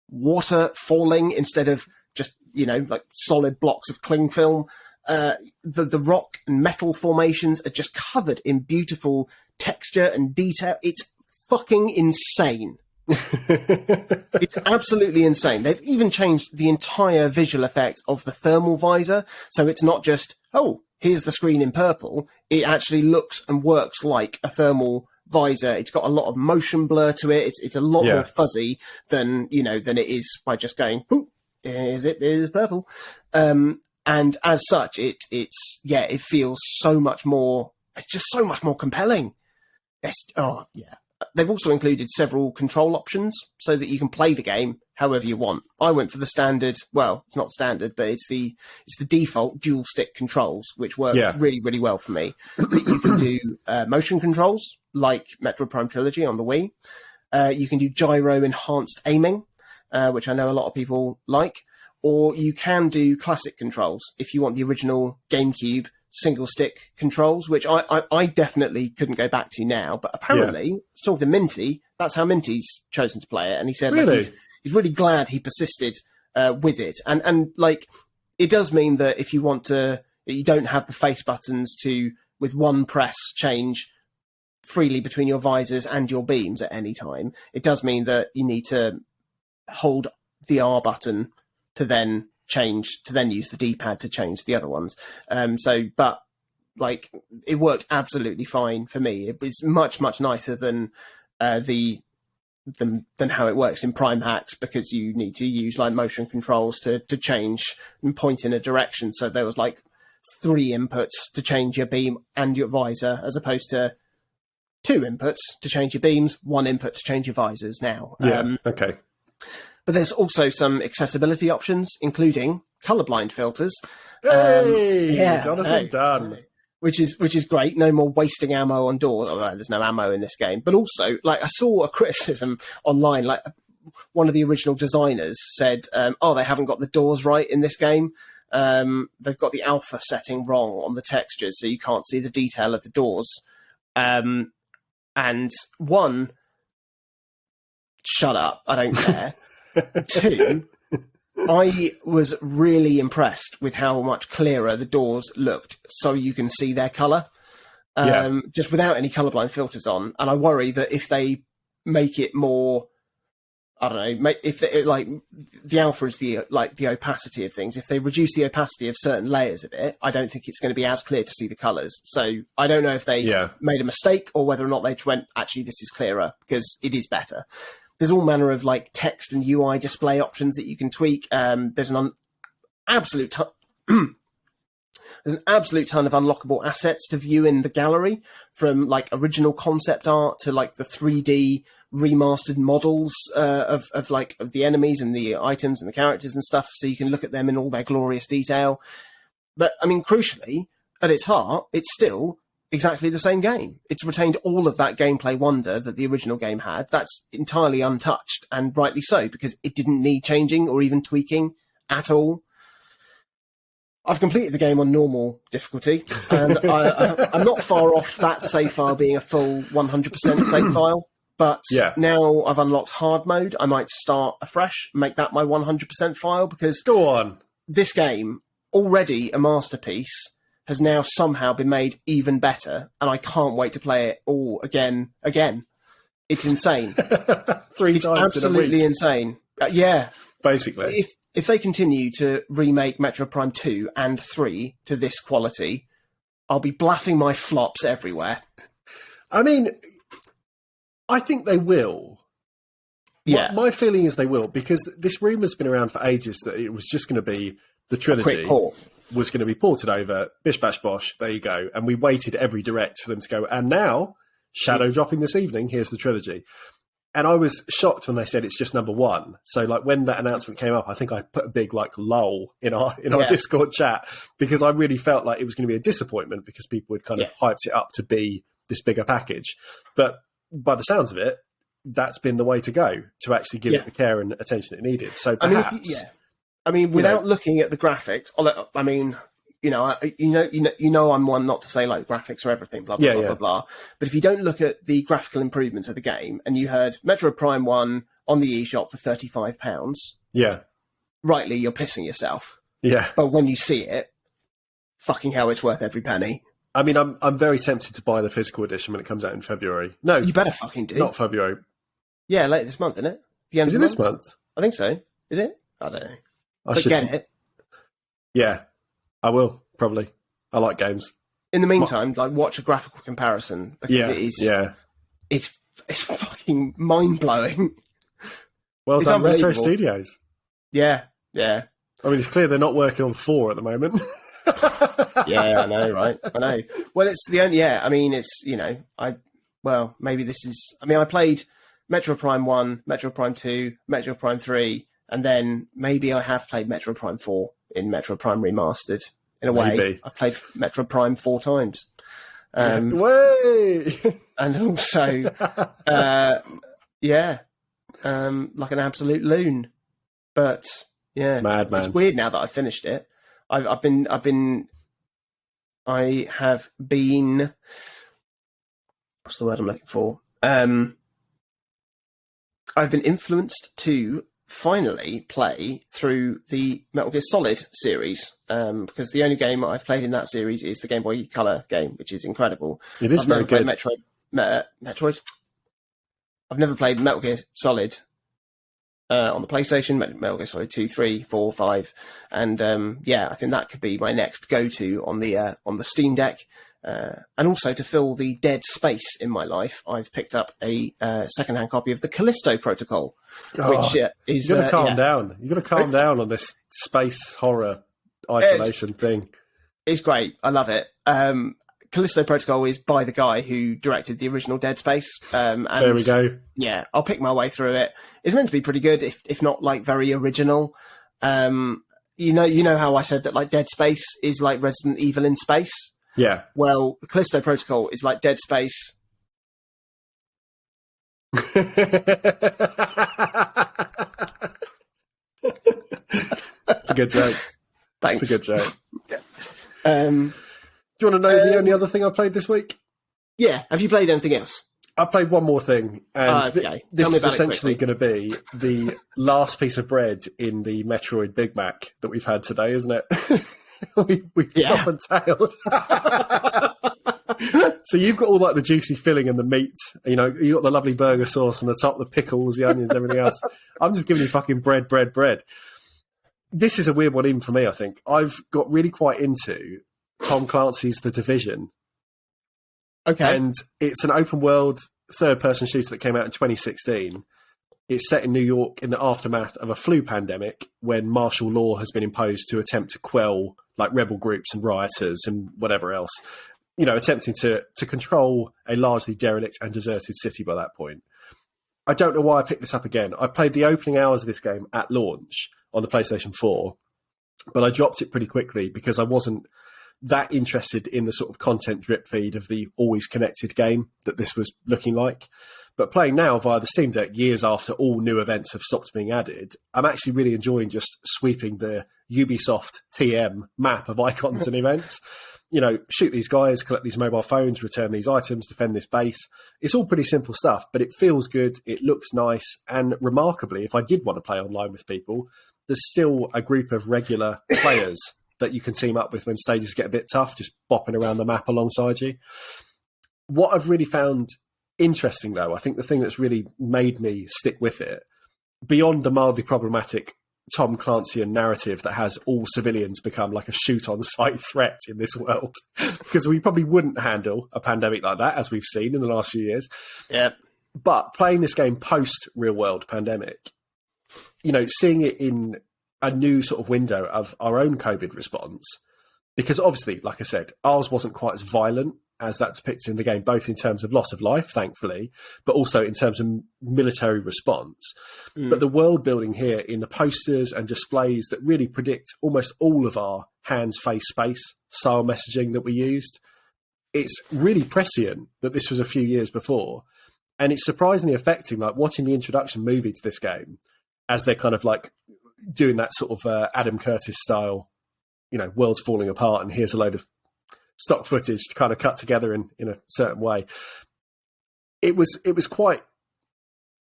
water falling instead of just, like solid blocks of cling film. The rock and metal formations are just covered in beautiful texture and detail. It's fucking insane. It's absolutely insane. They've even changed the entire visual effect of the thermal visor, so it's not just, oh, here's the screen in purple. It actually looks and works like a thermal visor. It's got a lot of motion blur to it. It's a lot more fuzzy than it is by just going, oh, it is purple. And as such, it feels so much more. It's just so much more compelling. they've also included several control options so that you can play the game however you want. I went for the standard, well, it's not standard, but it's the default dual stick controls, which work really, really well for me. But you can do motion controls like Metroid Prime Trilogy on the Wii. You can do gyro enhanced aiming, which I know a lot of people like, or you can do classic controls if you want the original GameCube single stick controls, which I definitely couldn't go back to now. But apparently, talking to Minty, that's how Minty's chosen to play it, and he said he's really glad he persisted with it, and like it does mean that if you want to, you don't have the face buttons to with one press change freely between your visors and your beams at any time. It does mean that you need to hold the R button to then use the D-pad to change the other ones. But like it worked absolutely fine for me. It was much, much nicer than than how it works in Prime Hacks, because you need to use like motion controls to change and point in a direction. So there was like 3 inputs to change your beam and your visor, as opposed to 2 inputs to change your beams, 1 input to change your visors now.
Okay.
But there's also some accessibility options, including colorblind filters.
Hey, Jonathan Dunn.
Which is great. No more wasting ammo on doors. Although there's no ammo in this game. But also, like, I saw a criticism online. Like, one of the original designers said, they haven't got the doors right in this game. They've got the alpha setting wrong on the textures, so you can't see the detail of the doors. And one, shut up, I don't care. 2, I was really impressed with how much clearer the doors looked, so you can see their colour, just without any colourblind filters on. And I worry that if they make it more, I don't know, if they, like the alpha is the opacity of things. If they reduce the opacity of certain layers of it, I don't think it's going to be as clear to see the colours. So I don't know if they made a mistake or whether or not they went, actually, this is clearer, because it is better. There's all manner of like text and UI display options that you can tweak. There's an absolute ton of unlockable assets to view in the gallery, from like original concept art to like the 3D remastered models of the enemies and the items and the characters and stuff, so you can look at them in all their glorious detail. But I mean, crucially, at its heart, it's still exactly the same game. It's retained all of that gameplay wonder that the original game had. That's entirely untouched, and rightly so, because it didn't need changing or even tweaking at all. I've completed the game on normal difficulty, and I'm not far off that save file being a full 100% save file. But now I've unlocked hard mode, I might start afresh, make that my 100% file, because
go on,
this game, already a masterpiece, has now somehow been made even better, and I can't wait to play it all again. It's insane.
3
it's
times
absolutely
in a week.
Insane.
Basically.
If they continue to remake Metroid Prime 2 and 3 to this quality, I'll be blaffing my flops everywhere.
I mean, I think they will.
Yeah.
My feeling is they will, because this rumour's been around for ages that it was just going to be the trilogy.
A quick port.
Was going to be ported over, bish bash bosh, there you go. And we waited every direct for them to go, and now, shadow dropping this evening, here's the trilogy. And I was shocked when they said it's just number 1. So like when that announcement came up, I think I put a big like lull in our Discord chat, because I really felt like it was going to be a disappointment, because people had kind of hyped it up to be this bigger package. But by the sounds of it, that's been the way to go, to actually give it the care and attention it needed. So perhaps...
I mean, without looking at the graphics, I mean, you know, I'm one not to say like graphics are everything, blah blah blah blah. But if you don't look at the graphical improvements of the game, and you heard Metroid Prime 1 on the eShop for £35, rightly, you're pissing yourself. Yeah. But when you see it, fucking hell, it's worth every penny.
I mean, I'm very tempted to buy the physical edition when it comes out in February. No,
you better fucking do.
Not February.
Yeah, later this month, isn't it? The end
is it this month?
I think so. Is it? I don't know.
I should
get it. Yeah,
I will, probably. I like games.
In the meantime, like, watch a graphical comparison, because it is it's fucking mind-blowing.
Well done, Retro Studios.
Yeah, yeah.
I mean, it's clear they're not working on 4 at the moment.
Yeah, I know, right? I know. Well, it's the only, I mean, it's, you know, well, maybe this is... I mean, I played Metro Prime 1, Metro Prime 2, Metro Prime 3, and then maybe I have played Metro Prime 4 in Metro Prime Remastered. In a way, I've played Metro Prime 4 times.
Way!
And also, like an absolute loon. But yeah,
Madman.
It's weird now that I've finished it. I have been. What's the word I'm looking for? I've been influenced to finally play through the Metal Gear Solid series, because the only game I've played in that series is the Game Boy Color game, which is incredible.
It is very good.
Metroid. I've never played Metal Gear Solid on the PlayStation, Metal Gear Solid 2, 3, 4, 5, and I think that could be my next go-to on the Steam Deck. And also to fill the dead space in my life, I've picked up a second-hand copy of the Callisto Protocol, which is...
You've got to calm down. You've got to calm down on this space horror isolation thing.
It's great. I love it. Callisto Protocol is by the guy who directed the original Dead Space. And
there we go.
Yeah, I'll pick my way through it. It's meant to be pretty good, if not like very original. You know how I said that like Dead Space is like Resident Evil in space?
Yeah.
Well, the Callisto Protocol is like Dead Space.
It's a good joke.
Thanks.
It's a good joke.
Do
you want to know the only other thing I played this week?
Yeah. Have you played anything else?
I played one more thing, and
okay.
This is essentially going to be the last piece of bread in the Metroid Big Mac that we've had today, isn't it? We've top and tailed. So you've got all like the juicy filling and the meat. You know, you got the lovely burger sauce on the top, the pickles, the onions, everything else. I'm just giving you fucking bread. This is a weird one even for me, I think. I've got really quite into Tom Clancy's The Division.
Okay.
And it's an open world third-person shooter that came out in 2016. It's set in New York in the aftermath of a flu pandemic when martial law has been imposed to attempt to quell like rebel groups and rioters and whatever else, you know, attempting to control a largely derelict and deserted city by that point. I don't know why I picked this up again. I played the opening hours of this game at launch on the PlayStation 4, but I dropped it pretty quickly because I wasn't that interested in the sort of content drip feed of the always connected game that this was looking like. But playing now via the Steam Deck, years after all new events have stopped being added, I'm actually really enjoying just sweeping the Ubisoft TM map of icons and events. You know, shoot these guys, collect these mobile phones, return these items, defend this base. It's all pretty simple stuff, but it feels good, it looks nice, and remarkably, if I did want to play online with people, there's still a group of regular players that you can team up with when stages get a bit tough, just bopping around the map alongside you. What I've really found interesting, though, I think the thing that's really made me stick with it, beyond the mildly problematic Tom Clancy narrative that has all civilians become like a shoot-on-sight threat in this world, because we probably wouldn't handle a pandemic like that, as we've seen in the last few years.
Yeah.
But playing this game post-real-world pandemic, you know, seeing it in a new sort of window of our own COVID response, because obviously, like I said, ours wasn't quite as violent as that depicted in the game, both in terms of loss of life, thankfully, but also in terms of military response. But the world building here in the posters and displays that really predict almost all of our hands, face, space style messaging that we used, it's really prescient that this was a few years before. And it's surprisingly affecting, like watching the introduction movie to this game as they're kind of like doing that sort of Adam Curtis style, you know, world's falling apart and here's a load of stock footage to kind of cut together in a certain way. It was quite,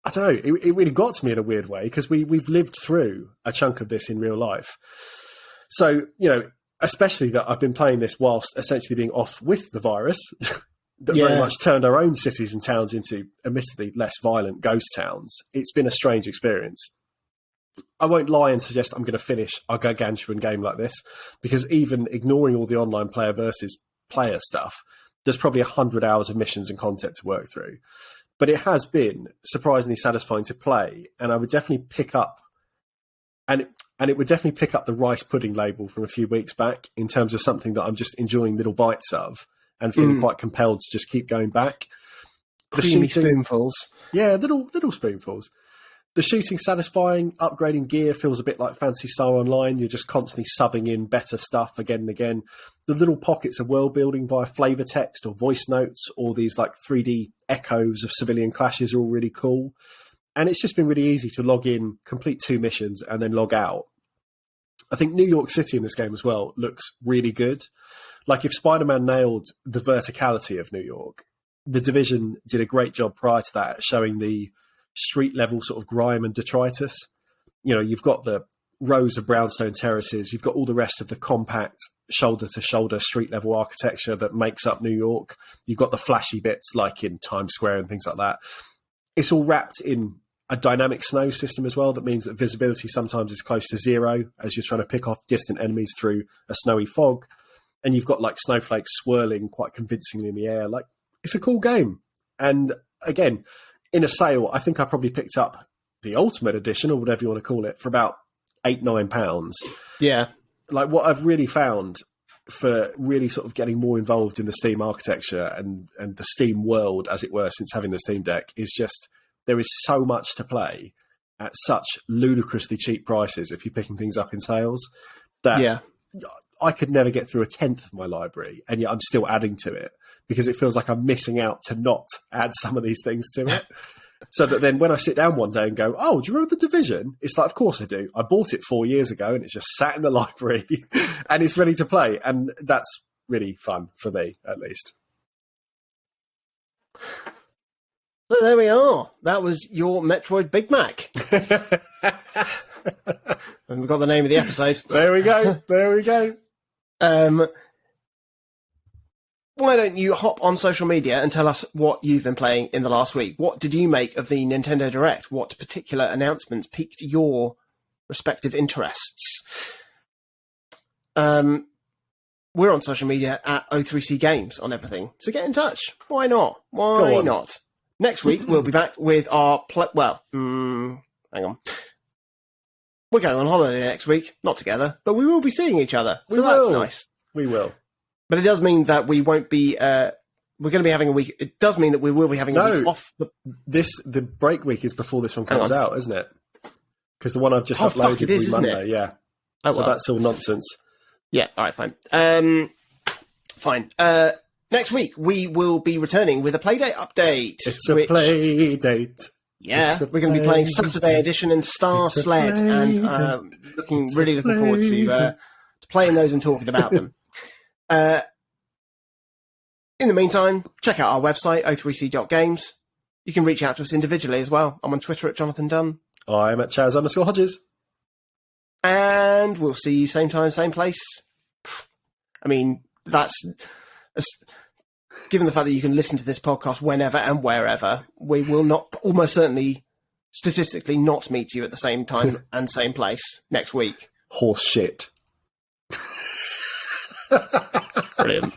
I don't know, it really got to me in a weird way because we've lived through a chunk of this in real life. So, you know, especially that I've been playing this whilst essentially being off with the virus that very much turned our own cities and towns into admittedly less violent ghost towns. It's been a strange experience. I won't lie and suggest I'm going to finish a gargantuan game like this, because even ignoring all the online player versus player stuff, there's probably 100 hours of missions and content to work through. But it has been surprisingly satisfying to play, and I would definitely pick up, and it would definitely pick up the rice pudding label from a few weeks back in terms of something that I'm just enjoying little bites of and feeling quite compelled to just keep going back.
creamy spoonfuls.
Yeah, little spoonfuls. The shooting satisfying, upgrading gear feels a bit like Phantasy Star Online. You're just constantly subbing in better stuff again and again. The little pockets of world building via flavour text or voice notes or these like 3D echoes of civilian clashes are all really cool. And it's just been really easy to log in, complete 2 missions and then log out. I think New York City in this game as well looks really good. Like if Spider-Man nailed the verticality of New York, The Division did a great job prior to that, showing the street level sort of grime and detritus. You know, you've got the rows of brownstone terraces, you've got all the rest of the compact shoulder to shoulder street level architecture that makes up New York. You've got the flashy bits like in Times Square and things like that. It's all wrapped in a dynamic snow system as well. That means that visibility sometimes is close to 0 as you're trying to pick off distant enemies through a snowy fog. And you've got like snowflakes swirling quite convincingly in the air. Like, it's a cool game. And again, in a sale, I think I probably picked up the Ultimate Edition or whatever you want to call it for about £8-9.
Yeah.
Like what I've really found for really sort of getting more involved in the Steam architecture and the Steam world, as it were, since having the Steam Deck, is just there is so much to play at such ludicrously cheap prices if you're picking things up in sales that I could never get through a 10th of my library, and yet I'm still adding to it because it feels like I'm missing out to not add some of these things to it. So that then when I sit down one day and go, oh, do you remember The Division? It's like, of course I do. I bought it 4 years ago and it's just sat in the library and it's ready to play. And that's really fun for me, at least.
So there we are. That was your Metroid Big Mac. And we've got the name of the episode.
There we go. There we go.
Why don't you hop on social media and tell us what you've been playing in the last week? What did you make of the Nintendo Direct? What particular announcements piqued your respective interests? We're on social media at O3C Games on everything. So get in touch. Why not? Why not? Next week, we'll be back with our... hang on. We're going on holiday next week. Not together, but we will be seeing each other. So that's nice.
We will.
But it does mean that we won't be... we're going to be having a week... It does mean that we will be having a week off.
The break week is before this one comes out, isn't it? Because the one I've just uploaded will be Monday, yeah.
Oh,
so that's all nonsense.
Yeah, all right, fine. Fine. Next week, we will be returning with a Playdate update.
It's a Playdate.
Yeah, we're going to be playing Saturday Edition and Star Sled, and looking forward to playing those and talking about them. In the meantime, check out our website, o3c.games. You can reach out to us individually as well. I'm on Twitter at Jonathan Dunn.
I'm at Chaz_Hodges.
And we'll see you same time, same place. I mean, that's... Given the fact that you can listen to this podcast whenever and wherever, we will not, almost certainly, statistically, not meet you at the same time and same place next week.
Horse shit.
Brilliant.